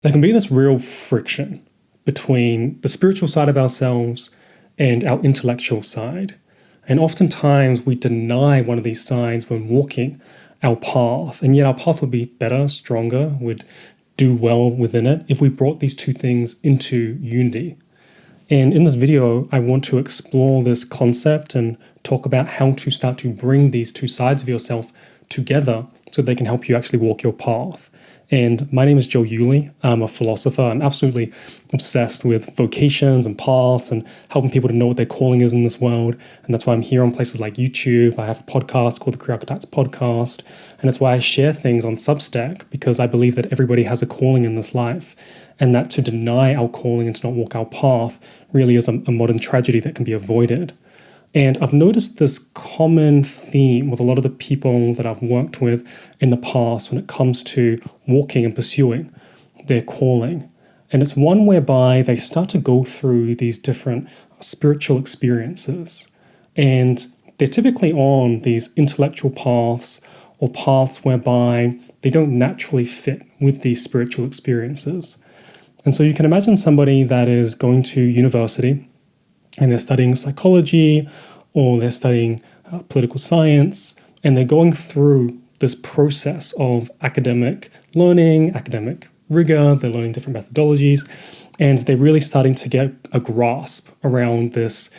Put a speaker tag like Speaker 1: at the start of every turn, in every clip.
Speaker 1: There can be this real friction between the spiritual side of ourselves and our intellectual side. And oftentimes we deny one of these sides when walking our path. And yet our path would be better, stronger, would do well within it if we brought these two things into unity. And in this video, I want to explore this concept and talk about how to start to bring these two sides of yourself together so they can help you actually walk your path. And my name is Joe Yulee. I'm a philosopher. I'm absolutely obsessed with vocations and paths and helping people to know what their calling is in this world. And that's why I'm here on places like YouTube. I have a podcast called the Career Archetypes Podcast. And that's why I share things on Substack, because I believe that everybody has a calling in this life. And that to deny our calling and to not walk our path really is a modern tragedy that can be avoided. And I've noticed this common theme with a lot of the people that I've worked with in the past when it comes to walking and pursuing their calling. And it's one whereby they start to go through these different spiritual experiences. And they're typically on these intellectual paths or paths whereby they don't naturally fit with these spiritual experiences. And so you can imagine somebody that is going to university and they're studying psychology or they're studying political science, and they're going through this process of academic learning, academic rigor, they're learning different methodologies, and they're really starting to get a grasp around this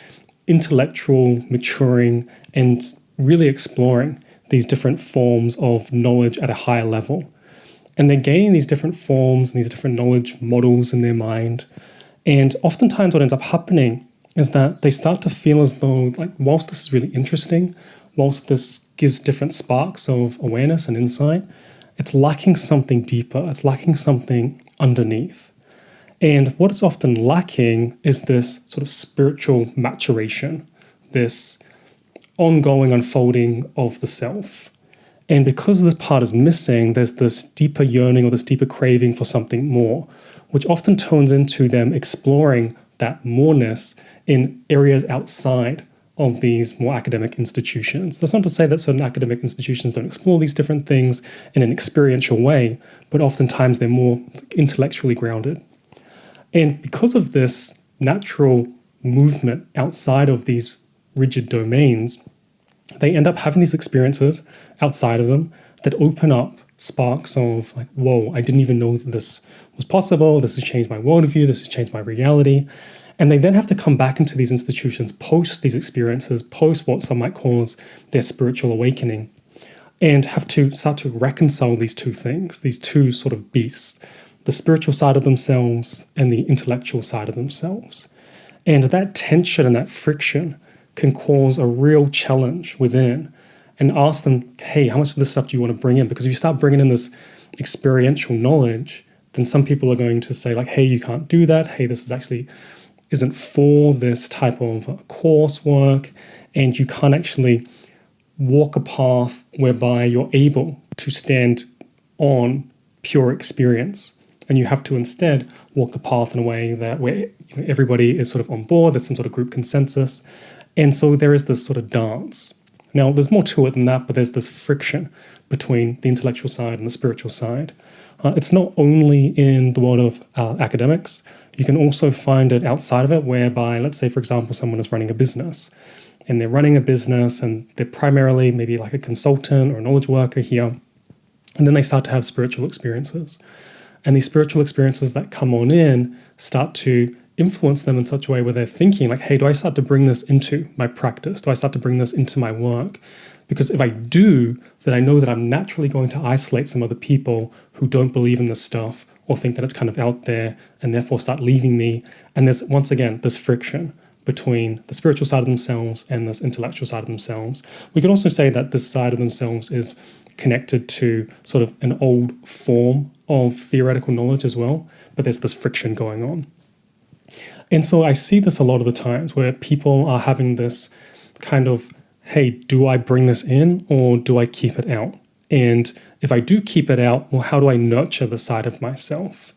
Speaker 1: intellectual maturing and really exploring these different forms of knowledge at a higher level. And they're gaining these different forms and these different knowledge models in their mind. And oftentimes what ends up happening is that they start to feel as though, like, whilst this is really interesting, whilst this gives different sparks of awareness and insight, it's lacking something deeper. It's lacking something underneath. And what it's often lacking is this sort of spiritual maturation, this ongoing unfolding of the self. And because this part is missing, there's this deeper yearning or this deeper craving for something more, which often turns into them exploring that moreness in areas outside of these more academic institutions. That's not to say that certain academic institutions don't explore these different things in an experiential way, but oftentimes they're more intellectually grounded. And because of this natural movement outside of these rigid domains, they end up having these experiences outside of them that open up sparks of like, whoa, I didn't even know that this was possible. This has changed my worldview. This has changed my reality. And they then have to come back into these institutions post these experiences, post what some might call as their spiritual awakening, and have to start to reconcile these two things, these two sort of beasts, the spiritual side of themselves and the intellectual side of themselves. And that tension and that friction can cause a real challenge within, and ask them, hey, how much of this stuff do you want to bring in? Because if you start bringing in this experiential knowledge, then some people are going to say like, hey, you can't do that. Hey, this is actually isn't for this type of coursework, and you can't actually walk a path whereby you're able to stand on pure experience. And you have to instead walk the path in a way that where everybody is sort of on board, there's some sort of group consensus. And so there is this sort of dance. Now, there's more to it than that, but there's this friction between the intellectual side and the spiritual side. It's not only in the world of academics. You can also find it outside of it, whereby, let's say, for example, someone is running a business, and they're running a business and they're primarily maybe like a consultant or a knowledge worker here, and then they start to have spiritual experiences. And these spiritual experiences that come on in start to influence them in such a way where they're thinking like, hey, do I start to bring this into my practice? Do I start to bring this into my work? Because if I do, then I know that I'm naturally going to isolate some other people who don't believe in this stuff or think that it's kind of out there and therefore start leaving me. And there's, once again, this friction between the spiritual side of themselves and this intellectual side of themselves. We can also say that this side of themselves is connected to sort of an old form of theoretical knowledge as well, but there's this friction going on. And so I see this a lot of the times where people are having this kind of, hey, do I bring this in or do I keep it out? And if I do keep it out, well, how do I nurture the side of myself?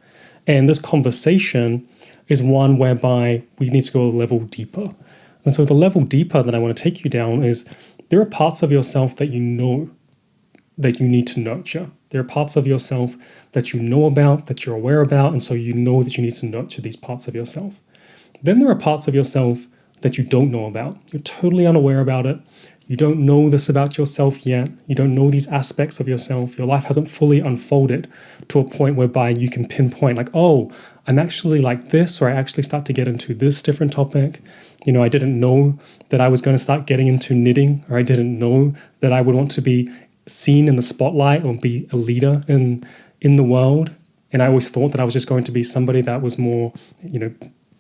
Speaker 1: And this conversation is one whereby we need to go a level deeper. And so the level deeper that I want to take you down is there are parts of yourself that you know that you need to nurture. There are parts of yourself that you know about, that you're aware about, and so you know that you need to nurture these parts of yourself. Then there are parts of yourself that you don't know about. You're totally unaware about it. You don't know this about yourself yet. You don't know these aspects of yourself. Your life hasn't fully unfolded to a point whereby you can pinpoint, like, oh, I'm actually like this, or I actually start to get into this different topic. I didn't know that I was going to start getting into knitting, or I didn't know that I would want to be seen in the spotlight or be a leader in the world. And I always thought that I was just going to be somebody that was more,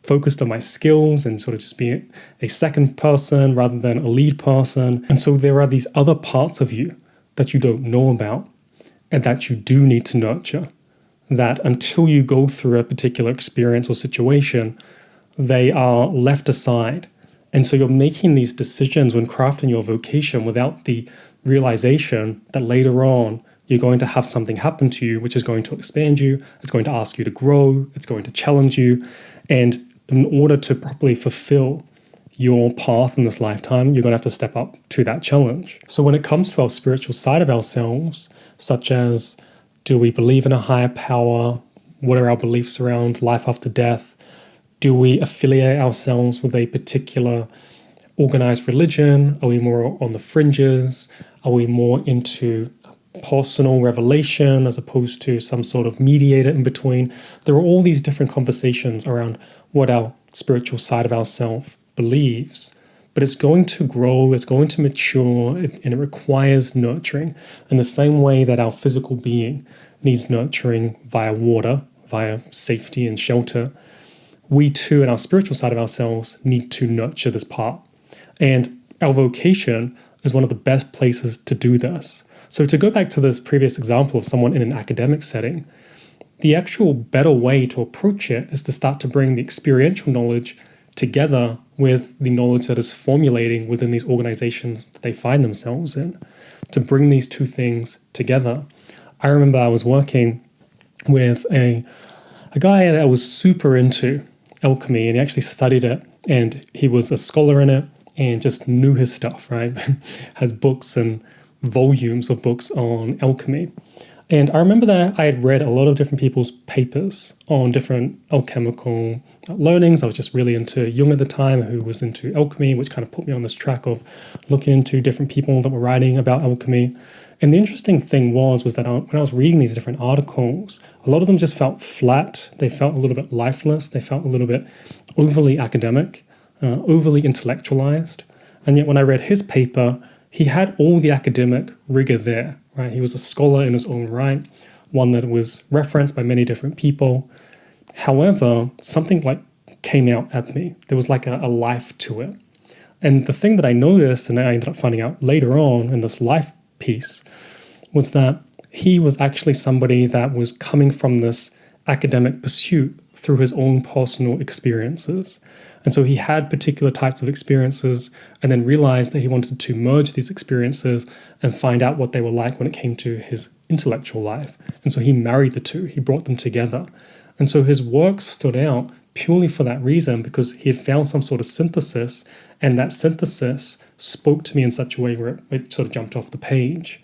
Speaker 1: focused on my skills and sort of just being a second person rather than a lead person. And so there are these other parts of you that you don't know about and that you do need to nurture, that until you go through a particular experience or situation, they are left aside. And so you're making these decisions when crafting your vocation without the realization that later on you're going to have something happen to you which is going to expand you, it's going to ask you to grow, it's going to challenge you. And in order to properly fulfill your path in this lifetime, you're going to have to step up to that challenge. So when it comes to our spiritual side of ourselves, such as, do we believe in a higher power? What are our beliefs around life after death? Do we affiliate ourselves with a particular organized religion? Are we more on the fringes? Are we more into personal revelation as opposed to some sort of mediator in between? There are all these different conversations around what our spiritual side of ourselves believes, but it's going to grow, it's going to mature, and it requires nurturing in the same way that our physical being needs nurturing via water, via safety and shelter. We too, in our spiritual side of ourselves, need to nurture this part. And our vocation is one of the best places to do this. So to go back to this previous example of someone in an academic setting, the actual better way to approach it is to start to bring the experiential knowledge together with the knowledge that is formulating within these organizations that they find themselves in, to bring these two things together. I remember I was working with a guy that was super into alchemy, and he actually studied it, and he was a scholar in it and just knew his stuff, right? Has books and volumes of books on alchemy. And I remember that I had read a lot of different people's papers on different alchemical learnings. I was just really into Jung at the time, who was into alchemy, which kind of put me on this track of looking into different people that were writing about alchemy. And the interesting thing was that when I was reading these different articles, a lot of them just felt flat. They felt a little bit lifeless. They felt a little bit overly academic, overly intellectualized. And yet when I read his paper, he had all the academic rigor there, right? He was a scholar in his own right, one that was referenced by many different people. However, something like came out at me. There was like a life to it. And the thing that I noticed, and I ended up finding out later on in this life piece, was that he was actually somebody that was coming from this academic pursuit through his own personal experiences. And so he had particular types of experiences and then realized that he wanted to merge these experiences and find out what they were like when it came to his intellectual life. And so he married the two, he brought them together. And so his work stood out purely for that reason, because he had found some sort of synthesis, and that synthesis spoke to me in such a way where it sort of jumped off the page.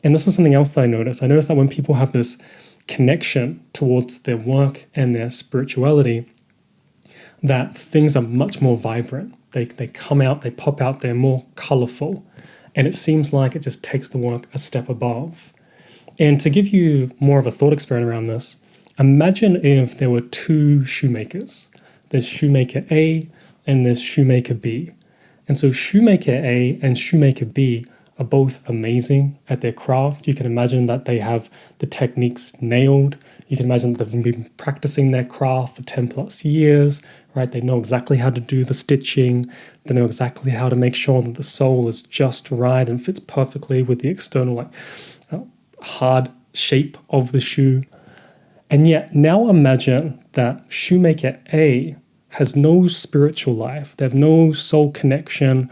Speaker 1: And this is something else that I noticed. I noticed that when people have this connection towards their work and their spirituality, that things are much more vibrant. They come out, they pop out, they're more colorful. And it seems like it just takes the work a step above. And to give you more of a thought experiment around this, imagine if there were two shoemakers. There's shoemaker A and there's shoemaker B. And so shoemaker A and shoemaker B are both amazing at their craft. You can imagine that they have the techniques nailed. You can imagine that they've been practicing their craft for 10 plus years, right? They know exactly how to do the stitching. They know exactly how to make sure that the sole is just right and fits perfectly with the external, hard shape of the shoe. And yet now imagine that shoemaker A has no spiritual life. They have no soul connection.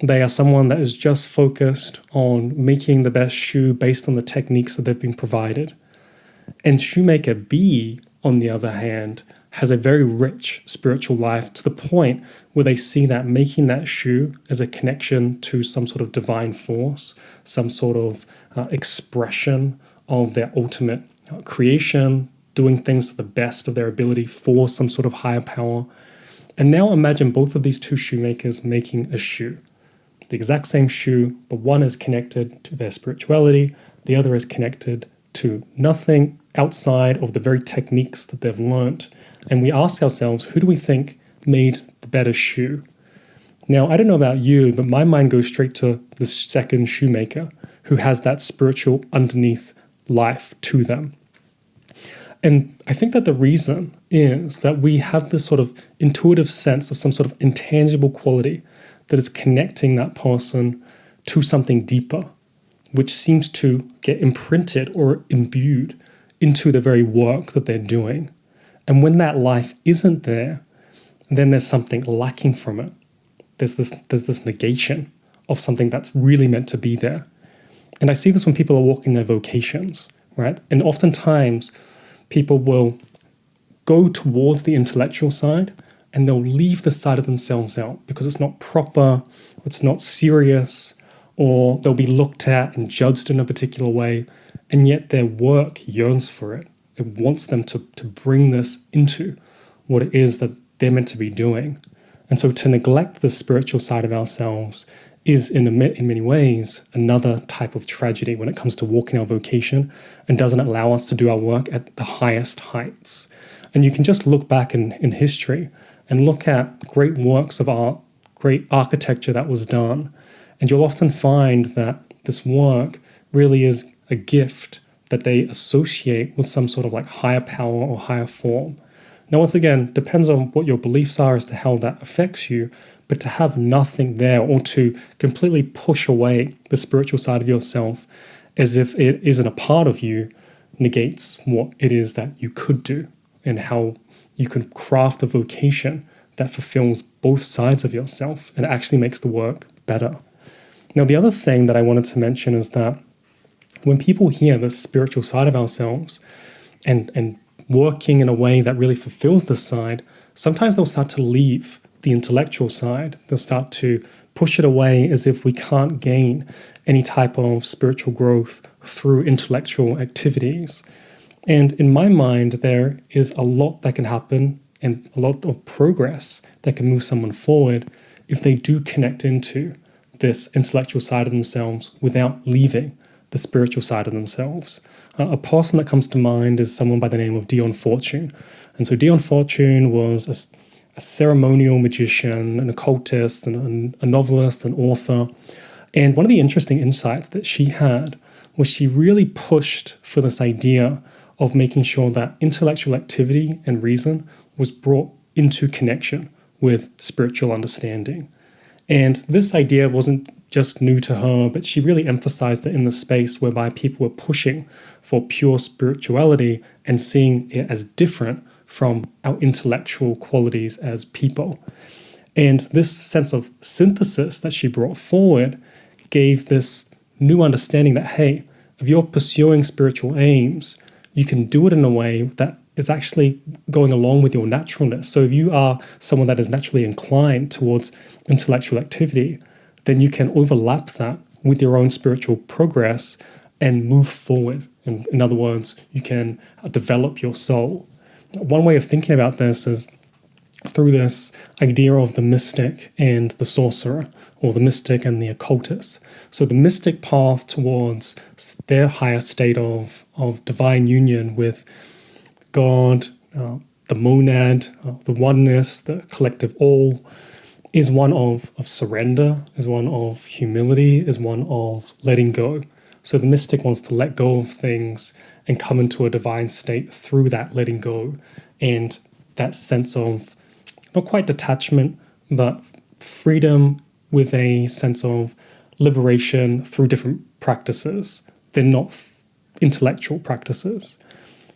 Speaker 1: They are someone that is just focused on making the best shoe based on the techniques that they've been provided. And shoemaker B, on the other hand, has a very rich spiritual life to the point where they see that making that shoe as a connection to some sort of divine force, some sort of expression of their ultimate creation, doing things to the best of their ability for some sort of higher power. And now imagine both of these two shoemakers making a shoe. The exact same shoe, but one is connected to their spirituality, the other is connected to nothing outside of the very techniques that they've learnt. And we ask ourselves, who do we think made the better shoe? Now, I don't know about you, but my mind goes straight to the second shoemaker who has that spiritual underneath life to them. And I think that the reason is that we have this sort of intuitive sense of some sort of intangible quality that is connecting that person to something deeper, which seems to get imprinted or imbued into the very work that they're doing. And when that life isn't there, then there's something lacking from it. There's this negation of something that's really meant to be there. And I see this when people are walking their vocations, right? And oftentimes people will go towards the intellectual side and they'll leave the side of themselves out because it's not proper, it's not serious, or they'll be looked at and judged in a particular way. And yet their work yearns for it. It wants them to bring this into what it is that they're meant to be doing. And so to neglect the spiritual side of ourselves is in many ways another type of tragedy when it comes to walking our vocation and doesn't allow us to do our work at the highest heights. And you can just look back in history and look at great works of art, great architecture that was done, and you'll often find that this work really is a gift that they associate with some sort of like higher power or higher form. Now, once again, depends on what your beliefs are as to how that affects you, but to have nothing there or to completely push away the spiritual side of yourself as if it isn't a part of you negates what it is that you could do and how you can craft a vocation that fulfills both sides of yourself and actually makes the work better. Now, the other thing that I wanted to mention is that when people hear the spiritual side of ourselves and working in a way that really fulfills this side, sometimes they'll start to leave the intellectual side. They'll start to push it away as if we can't gain any type of spiritual growth through intellectual activities. And in my mind, there is a lot that can happen and a lot of progress that can move someone forward if they do connect into this intellectual side of themselves without leaving the spiritual side of themselves. A person that comes to mind is someone by the name of Dion Fortune. And so Dion Fortune was a ceremonial magician, an occultist, and a novelist, an author. And one of the interesting insights that she had was she really pushed for this idea of making sure that intellectual activity and reason was brought into connection with spiritual understanding. And this idea wasn't just new to her, but she really emphasized it in the space whereby people were pushing for pure spirituality and seeing it as different from our intellectual qualities as people. And this sense of synthesis that she brought forward gave this new understanding that, hey, if you're pursuing spiritual aims, you can do it in a way that is actually going along with your naturalness. So if you are someone that is naturally inclined towards intellectual activity, then you can overlap that with your own spiritual progress and move forward. In other words, you can develop your soul. One way of thinking about this is through this idea of the mystic and the sorcerer, or the mystic and the occultist. So the mystic path towards their higher state of divine union with God, the monad, the oneness, the collective all, is one of surrender, is one of humility, is one of letting go. So the mystic wants to let go of things and come into a divine state through that letting go and that sense of not quite detachment, but freedom with a sense of liberation through different practices. They're not intellectual practices.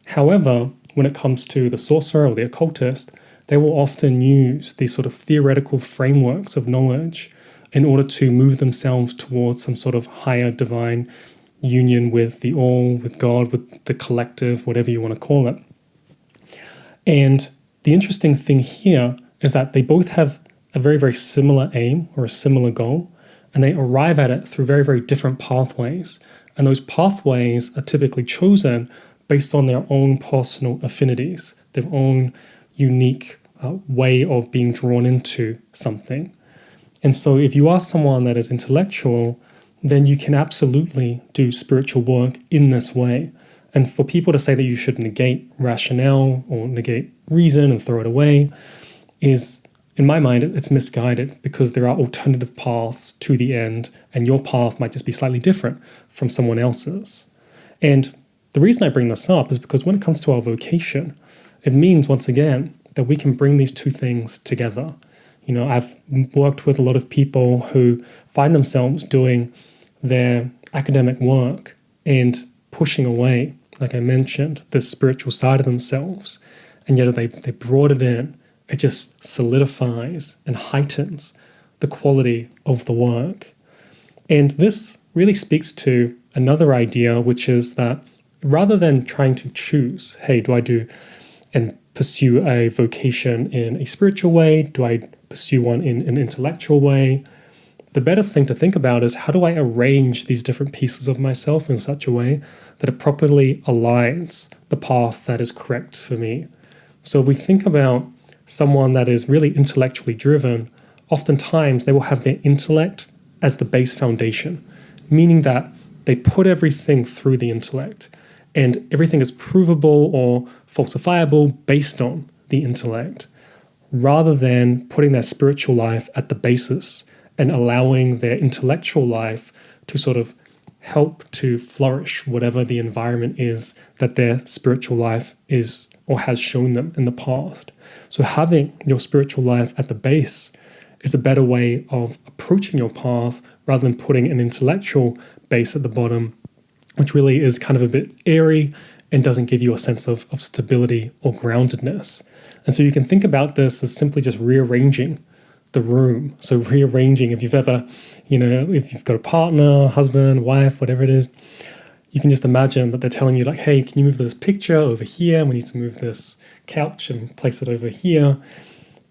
Speaker 1: However, when it comes to the sorcerer or the occultist, they will often use these sort of theoretical frameworks of knowledge in order to move themselves towards some sort of higher divine union with the all, with God, with the collective, whatever you want to call it. And the interesting thing here is that they both have a very, very similar aim or a similar goal, and they arrive at it through very, very different pathways. And those pathways are typically chosen based on their own personal affinities, their own unique way of being drawn into something. And so if you are someone that is intellectual, then you can absolutely do spiritual work in this way. And for people to say that you should negate rationale or negate reason and throw it away is, in my mind, it's misguided, because there are alternative paths to the end, and your path might just be slightly different from someone else's. And the reason I bring this up is because when it comes to our vocation, it means, once again, that we can bring these two things together. You know, I've worked with a lot of people who find themselves doing their academic work and pushing away, like I mentioned, the spiritual side of themselves. And yet they brought it in. It just solidifies and heightens the quality of the work. And this really speaks to another idea, which is that rather than trying to choose, hey, do I do and pursue a vocation in a spiritual way? Do I pursue one in an intellectual way? The better thing to think about is, how do I arrange these different pieces of myself in such a way that it properly aligns the path that is correct for me? So if we think about someone that is really intellectually driven, oftentimes they will have their intellect as the base foundation, meaning that they put everything through the intellect, and everything is provable or falsifiable based on the intellect, rather than putting their spiritual life at the basis and allowing their intellectual life to sort of help to flourish whatever the environment is that their spiritual life is or has shown them in the past. So having your spiritual life at the base is a better way of approaching your path, rather than putting an intellectual base at the bottom, which really is kind of a bit airy and doesn't give you a sense of stability or groundedness. And so you can think about this as simply just rearranging the room. So rearranging, if you've ever, if you've got a partner, husband, wife, whatever it is, you can just imagine that they're telling you, like, hey, can you move this picture over here? We need to move this couch and place it over here.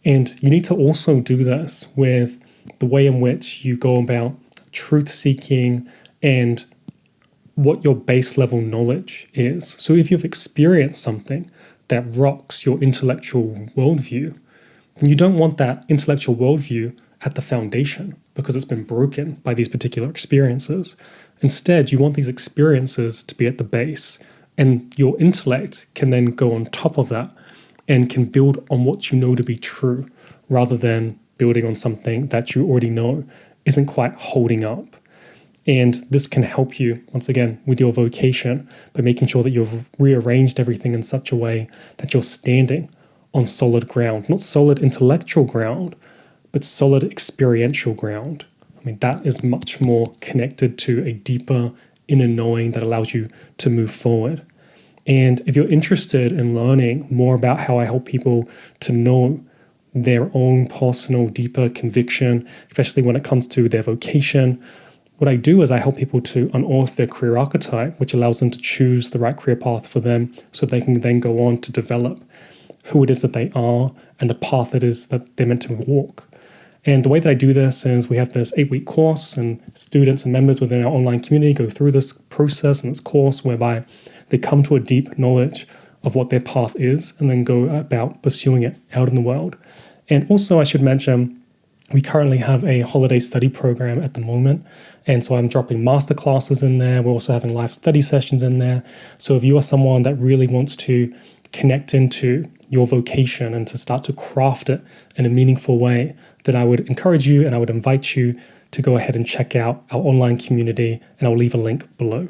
Speaker 1: And you need to also do this with the way in which you go about truth seeking and what your base level knowledge is. So if you've experienced something that rocks your intellectual worldview, then you don't want that intellectual worldview at the foundation, because it's been broken by these particular experiences. Instead, you want these experiences to be at the base, and your intellect can then go on top of that and can build on what you know to be true, rather than building on something that you already know isn't quite holding up. And this can help you, once again, with your vocation by making sure that you've rearranged everything in such a way that you're standing on solid ground, not solid intellectual ground, but solid experiential ground. I mean, that is much more connected to a deeper inner knowing that allows you to move forward. And if you're interested in learning more about how I help people to know their own personal, deeper conviction, especially when it comes to their vocation, what I do is I help people to unearth their career archetype, which allows them to choose the right career path for them, so they can then go on to develop who it is that they are and the path it is that they're meant to walk. And the way that I do this is we have this 8-week course, and students and members within our online community go through this process and this course whereby they come to a deep knowledge of what their path is and then go about pursuing it out in the world. And also, I should mention, we currently have a holiday study program at the moment. And so I'm dropping masterclasses in there. We're also having live study sessions in there. So if you are someone that really wants to connect into your vocation and to start to craft it in a meaningful way, then I would encourage you and I would invite you to go ahead and check out our online community, and I'll leave a link below.